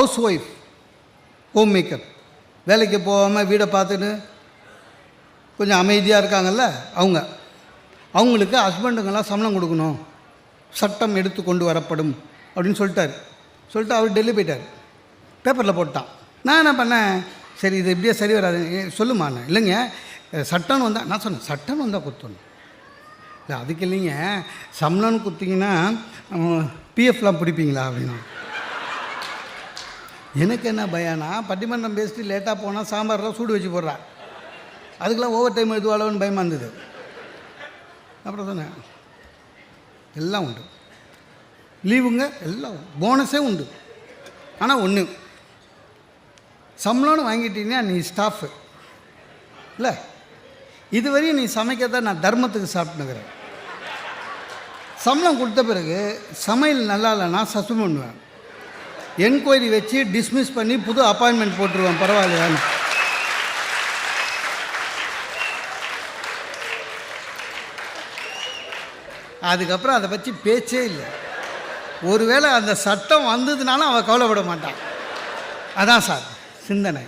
House wife, home maker, வேலைக்கு போகாமல் வீடை பார்த்துட்டு கொஞ்சம் அமைதியாக இருக்காங்கல்ல, அவங்களுக்கு ஹஸ்பண்டுங்கெல்லாம் சம்பளம் கொடுக்கணும், சட்டம் எடுத்து கொண்டு வரப்படும் அப்படின்னு சொல்லிட்டு அவர் டெல்லி போயிட்டார். பேப்பரில் போட்டான். நான் என்ன பண்ணேன், சரி இது எப்படியே சரி வராது, சொல்லுமாண்ணே. இல்லைங்க சட்டம்னு வந்தால், நான் சொன்னேன் சட்டம்னு வந்தால் கொடுத்தோணும். இல்லை அதுக்கு இல்லைங்க, சம்பளம்னு கொடுத்தீங்கன்னா பிஎஃப்லாம் பிடிப்பீங்களா அப்படின்னு. எனக்கு என்ன பயம்னா, பட்டிமன்றம் பேசிட்டு லேட்டாக போனால் சாம்பார்லாம் சூடு வச்சு போடுறா, அதுக்கெல்லாம் ஓவர் டைம் எதுவாளோன்னு பயமாக இருந்தது. அப்புறம் சொன்னேன் எல்லாம் உண்டு, லீவுங்க எல்லாம் போனஸே உண்டு. ஆனால் ஒன்று, சம்பளம்னு வாங்கிட்டீங்கன்னா நீ ஸ்டாஃபு இல்லை, இதுவரையும் நீ சமைக்கிறத நான் தர்மத்துக்கு சாப்பிட்டுக்கிறேன். சம்பளம் கொடுத்த பிறகு சமையல் நல்லா இல்லைன்னா சஸ்பெண்ட் பண்ணுவேன், என்கொயரி வச்சு டிஸ்மிஸ் பண்ணி புது அப்பாயின்மெண்ட் போட்டுருவேன், பரவாயில்லையான்னு. அதுக்கப்புறம் அதை பற்றி பேச்சே இல்லை. ஒருவேளை அந்த சட்டம் வந்ததுனால அவள் கவலைப்பட மாட்டான். அதான் சார் சிந்தனை.